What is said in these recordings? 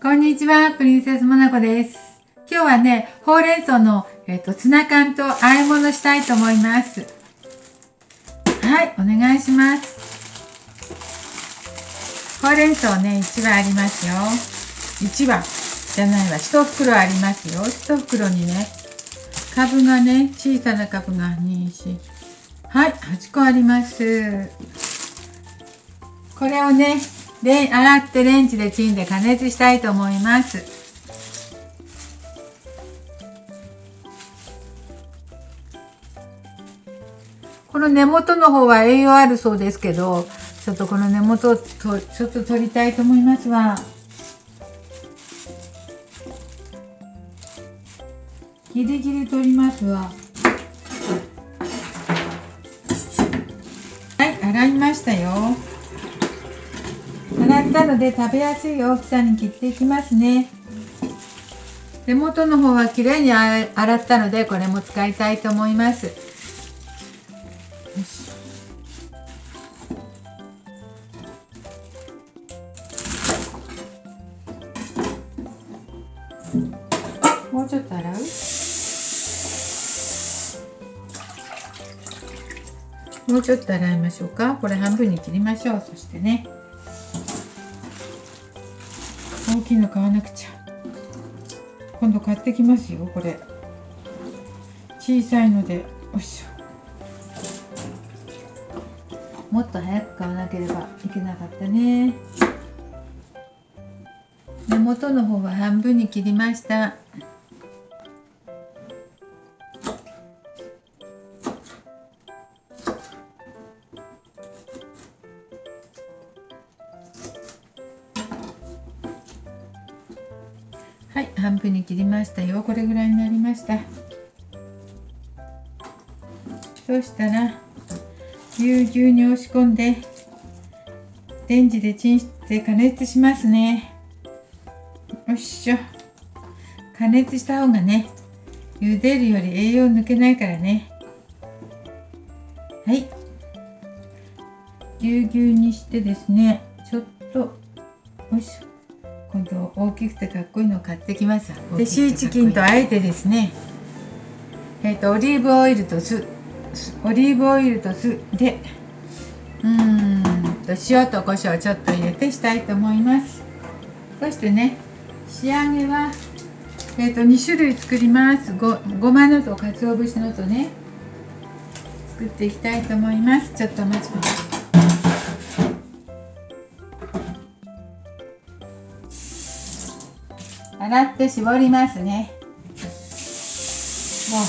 こんにちは、プリンセスモナコです。今日はね、ほうれん草の、ツナ缶と和え物したいと思います。はい、お願いします。ほうれん草ね、1羽ありますよ。1羽じゃないわ、1袋ありますよ。1袋にね、株がね、小さな株が2、4、はい、8個あります。これをね、洗ってレンジでチンで加熱したいと思います。この根元の方は栄養あるそうですけど、ちょっとこの根元をちょっと取りたいと思いますわ。ギリギリ取りますわ。はい、洗いましたよ。洗ったので食べやすい大きさに切っていきますね。根元の方はきれいに洗ったので、これも使いたいと思います。もうちょっと洗う？もうちょっと洗いましょうか。これ半分に切りましょう。そしてね、大きいの買わなくちゃ。今度買ってきますよ。これ小さいので、よいしょ。もっと早く買わなければいけなかったね。根元の方は半分に切りました。はい、半分に切りましたよ。これぐらいになりました。そうしたらぎゅうぎゅうに押し込んでレンジでチンして加熱しますね。よいしょ。加熱した方がね、茹でるより栄養抜けないからね。はい、ぎゅうぎゅうにしてですね、ちょっとよいしょ。今度大きくてかっこいいのを買ってきます。で、シーチキンとあえてですね、オリーブオイルと酢で、塩と胡椒をちょっと入れてしたいと思います。そしてね、仕上げは2種類作ります。ごまのと鰹節のとね、作っていきたいと思います。ちょっとお待ちください。洗って絞りますね。もう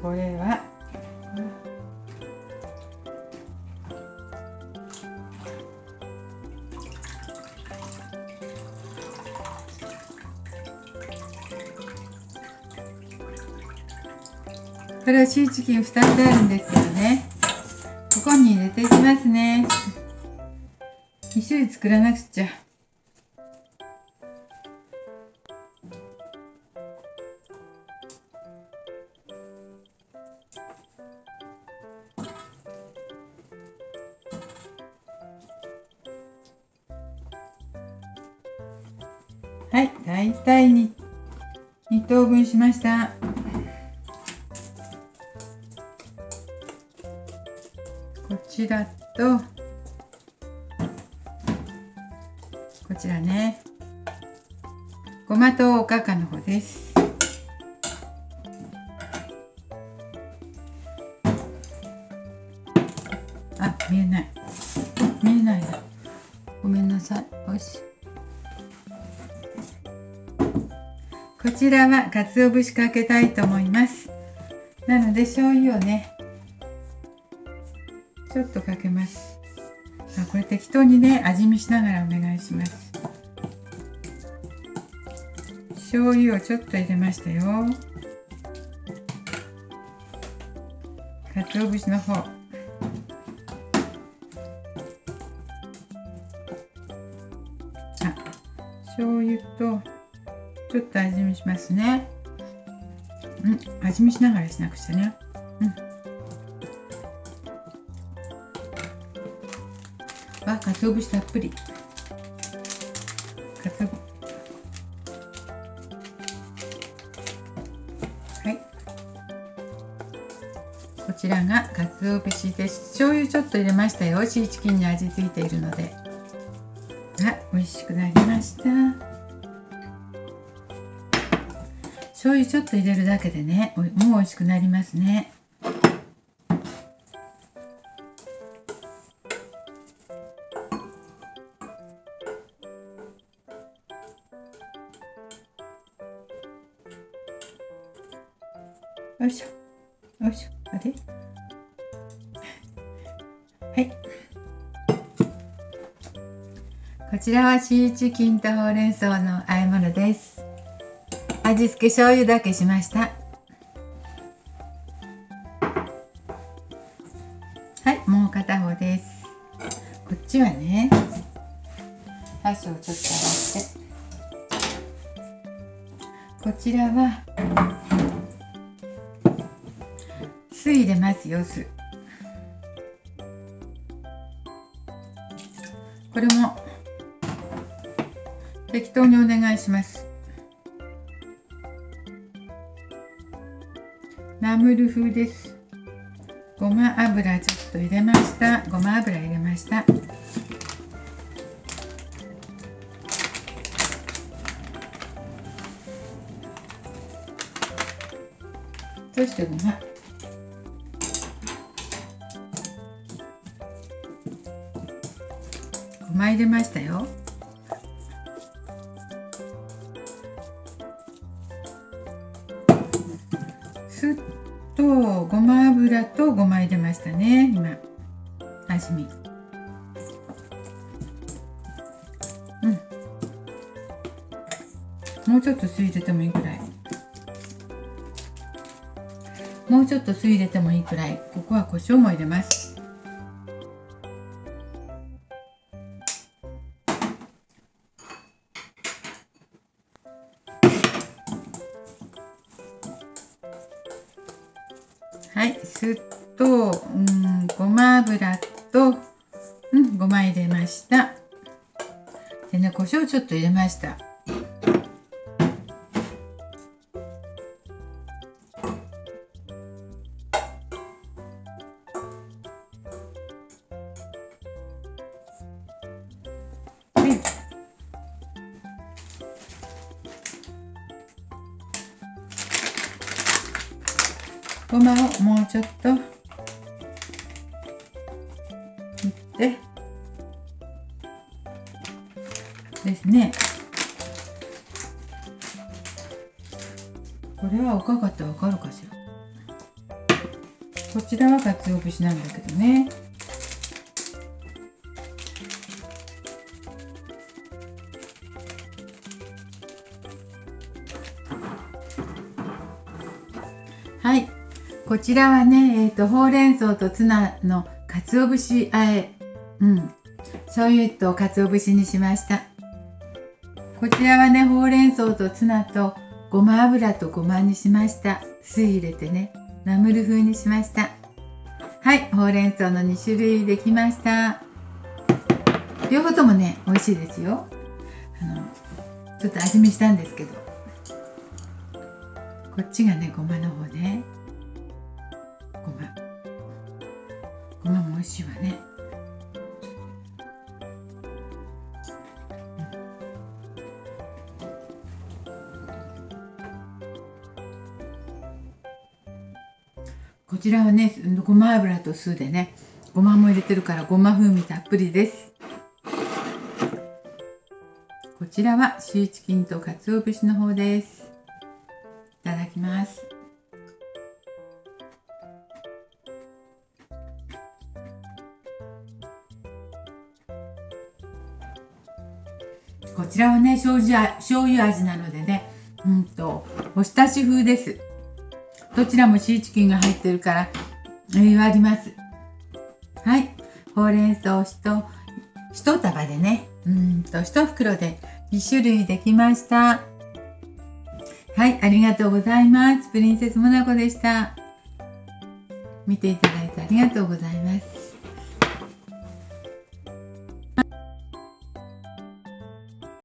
これはこれはシーチキン2つあるんですけどね、ここに入れていきますね。2種類作らなくちゃ。はい、だいたい2等分しました。こちらとこちらね、ごまとおかかの方です。あ、見えないな。ごめんなさい。よし。こちらは鰹節かけたいと思います。なので醤油をね、ちょっとかけます。これ適当にね、味見しながらお願いします。醤油をちょっと入れましたよ。鰹節の方。醤油とちょっと味見しますね。味見しながらしなくちゃね。か。鰹節たっぷり。はい。こちらが鰹節です。醤油ちょっと入れましたよ。シーチキンに味付いているので。あ、美味しくなりました。醤油ちょっと入れるだけでね、もう美味しくなりますね。よいしょ、よいしょ、あれ。はい。こちらはシーチキンとほうれん草の和え物です。味付け醤油だけしました。はい、もう片方です。こっちはね、箸をちょっと洗って。こちらは酢入れますよ、酢。これも適当にお願いします。ナムル風です。ごま油ちょっと入れました。ごま油入れました。そしてごま入れましたよ。酢とごま油とごま入れましたね。今味見。もうちょっと酢入れてもいいくらい。もうちょっと酢入れてもいいくらい。ここは胡椒も入れます。はい、酢と、ごま油と、ごま入れました。でね、胡椒ちょっと入れました。ごまをもうちょっと振ってですね。これはおかかってわかるかしら。こちらは鰹節なんだけどね。はい。こちらはね、ほうれん草とツナの鰹節あえ、醤油と鰹節にしました。こちらはね、ほうれん草とツナとごま油とごまにしました。酢入れてね、ナムル風にしました。はい、ほうれん草の2種類できました。両方ともね、美味しいですよ。ちょっと味見したんですけど、こっちがね、ごまの方ね。ごまも美味しいわね。こちらはね、ごま油と酢でね、ごまも入れてるからごま風味たっぷりです。こちらはシーチキンと鰹節の方です。いただきます。こちらはね、醤油味なのでね、おひたし風です。どちらもシーチキンが入ってるから栄養あります。はい、ほうれん草1束でね、1袋で2種類できました。はい、ありがとうございます。プリンセスモナコでした。見ていただいてありがとうございます。